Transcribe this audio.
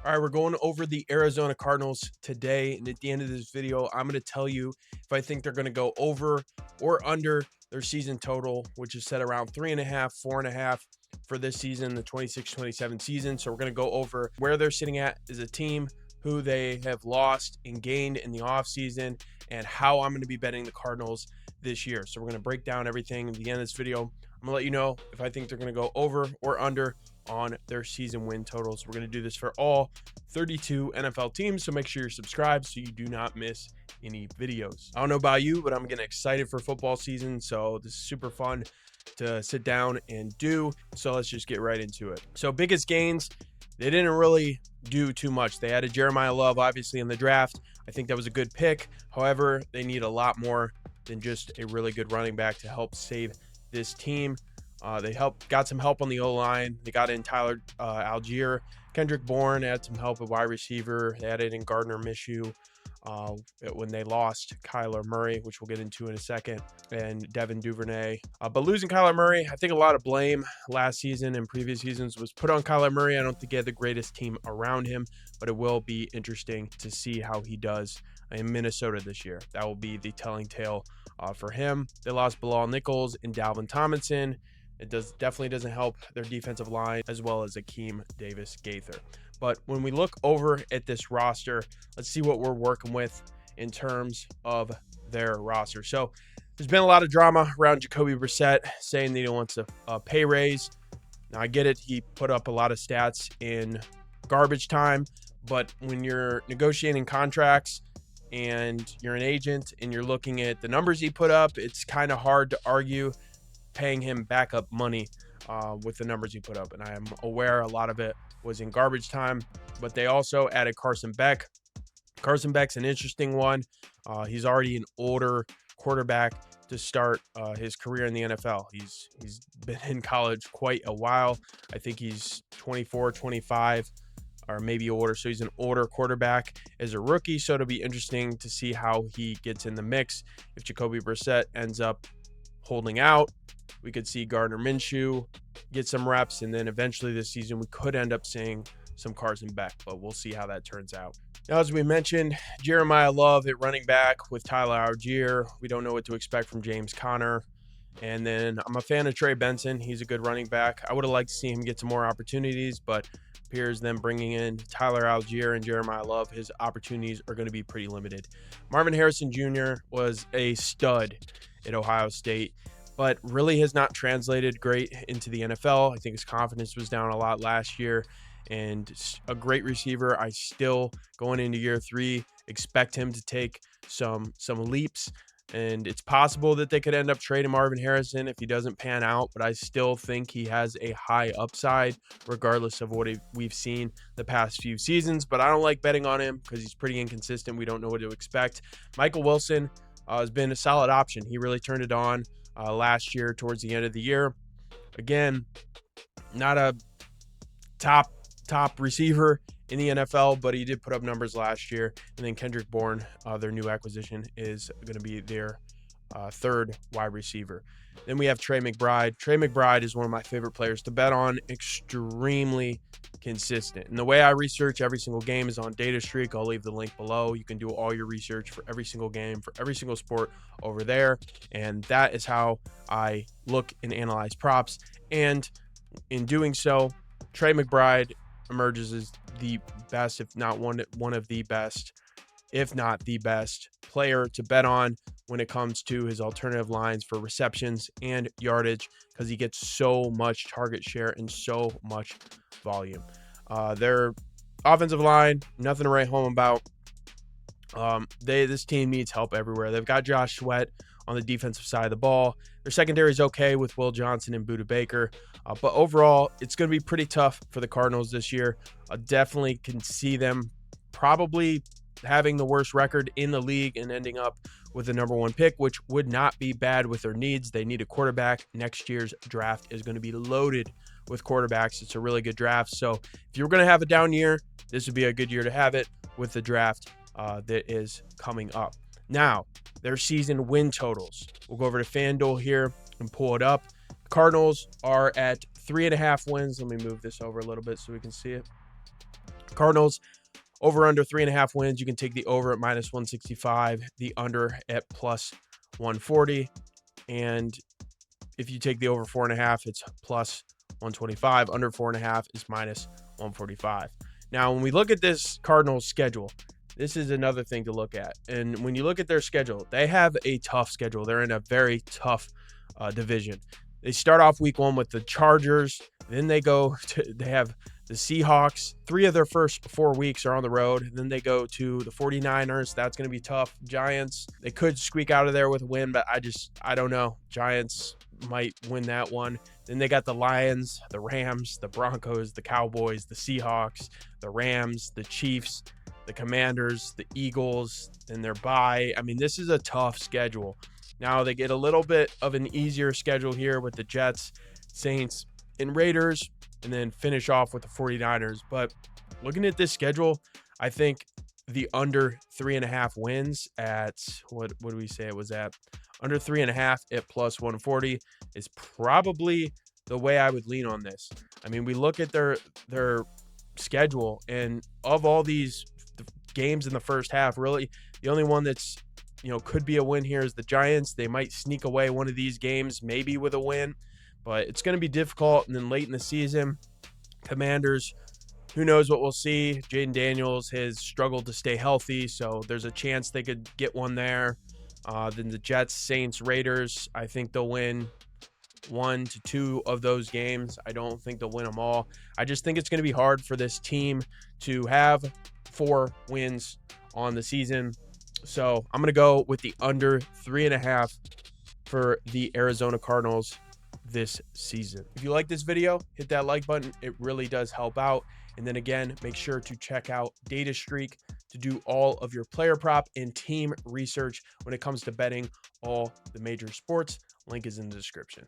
All right, we're going over the Arizona Cardinals today. And at the end of this video, I'm going to tell you if I think they're going to go over or under their season total, which is set around 3.5, 4.5 for this season, the 26-27 season. So we're going to go over where they're sitting at as a team, who they have lost and gained in the offseason, and how I'm going to be betting the Cardinals this year. So we're going to break down everything at the end of this video. I'm going to let you know if I think they're going to go over or under on their season win totals. We're going to do this for all 32 NFL teams, so make sure you're subscribed so you do not miss any videos. I don't know about you, but I'm getting excited for football season, so this is super fun to sit down and do. So let's just get right into it. So biggest gains, they didn't really do too much. They added Jeremiah Love, obviously, in the draft. I think that was a good pick. However, they need a lot more than just a really good running back to help save this team. They got some help on the O-line. They got in Tyler Algier. Kendrick Bourne had some help at wide receiver. They added in Gardner Minshew when they lost Kyler Murray, which we'll get into in a second, and Devin Duvernay. But losing Kyler Murray, I think a lot of blame last season and previous seasons was put on Kyler Murray. I don't think he had the greatest team around him, but it will be interesting to see how he does in Minnesota this year. That will be the telling tale for him. They lost Bilal Nichols and Dalvin Tomlinson. It definitely doesn't help their defensive line, as well as Akeem Davis-Gaither. But when we look over at this roster, let's see what we're working with in terms of their roster. So there's been a lot of drama around Jacoby Brissett saying that he wants a pay raise. Now, I get it. He put up a lot of stats in garbage time, but when you're negotiating contracts and you're an agent and you're looking at the numbers he put up, it's kind of hard to argue paying him backup money with the numbers he put up. And I am aware a lot of it was in garbage time, but they also added Carson Beck. Carson Beck's an interesting one. He's already an older quarterback to start his career in the NFL. He's been in college quite a while. I think he's 24, 25, or maybe older. So he's an older quarterback as a rookie. So it'll be interesting to see how he gets in the mix. If Jacoby Brissett ends up holding out, we could see Gardner Minshew get some reps, and then eventually this season we could end up seeing some Carson Beck, but we'll see how that turns out. Now, as we mentioned, Jeremiah Love at running back with Tyler Algier. We don't know what to expect from James Conner. And then I'm a fan of Trey Benson. He's a good running back. I would have liked to see him get some more opportunities, but appears them bringing in Tyler Algier and Jeremiah Love, his opportunities are going to be pretty limited. Marvin Harrison Jr. was a stud at Ohio State, but really has not translated great into the NFL. I think his confidence was down a lot last year, and a great receiver. I still, going into year 3, expect him to take some leaps, and it's possible that they could end up trading Marvin Harrison if he doesn't pan out, but I still think he has a high upside regardless of what we've seen the past few seasons. But I don't like betting on him because he's pretty inconsistent. We don't know what to expect. Michael Wilson has been a solid option. He really turned it on last year towards the end of the year. Again, not a top receiver in the NFL, but he did put up numbers last year. And then Kendrick Bourne, their new acquisition, is going to be their third wide receiver. Then we have Trey McBride. Trey McBride is one of my favorite players to bet on. Extremely consistent. And the way I research every single game is on Data Streak. I'll leave the link below. You can do all your research for every single game, for every single sport over there. And that is how I look and analyze props. And in doing so, Trey McBride emerges as the best, if not one of the best, if not the best player to bet on when it comes to his alternative lines for receptions and yardage, because he gets so much target share and so much volume. Their offensive line, nothing to write home about. This team needs help everywhere. They've got Josh Sweat on the defensive side of the ball. Their secondary is okay with Will Johnson and Budda Baker. But overall, it's going to be pretty tough for the Cardinals this year. I definitely can see them probably having the worst record in the league and ending up with the number 1 pick, which would not be bad with their needs. They need a quarterback. Next year's draft is going to be loaded with quarterbacks. It's a really good draft. So if you're going to have a down year, this would be a good year to have it with the draft that is coming up. Now, their season win totals. We'll go over to FanDuel here and pull it up. Cardinals are at 3.5 wins. Let me move this over a little bit so we can see it. Cardinals, over under 3.5 wins. You can take the over at -165, the under at +140. And if you take the over 4.5, it's +125. Under 4.5 is -145. Now, when we look at this Cardinals schedule, this is another thing to look at. And when you look at their schedule, they have a tough schedule. They're in a very tough division. They start off week 1 with the Chargers. Then they have the Seahawks. 3 of their first 4 weeks are on the road. Then they go to the 49ers. That's going to be tough. Giants, they could squeak out of there with a win, but I don't know. Giants might win that one. Then they got the Lions, the Rams, the Broncos, the Cowboys, the Seahawks, the Rams, the Chiefs, the Commanders, the Eagles, and their bye. I mean, this is a tough schedule. Now they get a little bit of an easier schedule here with the Jets, Saints, and Raiders, and then finish off with the 49ers. But looking at this schedule, I think the under 3.5 wins at, what do we say it was at? Under 3.5 at +140 is probably the way I would lean on this. I mean, we look at their schedule, and of all these games in the first half, really the only one that's could be a win here is the Giants. They might sneak away one of these games, maybe with a win, but it's going to be difficult. And then late in the season, Commanders, who knows what we'll see. Jaden Daniels has struggled to stay healthy, so there's a chance they could get one there. Then the Jets, Saints, Raiders, I think they'll win 1 to 2 of those games. I don't think they'll win them all. I just think it's going to be hard for this team to have 4 wins on the season. So I'm going to go with the under 3.5 for the Arizona Cardinals this season. If you like this video, hit that like button. It really does help out. And then again, make sure to check out Data Streak to do all of your player prop and team research when it comes to betting all the major sports. Link is in the description.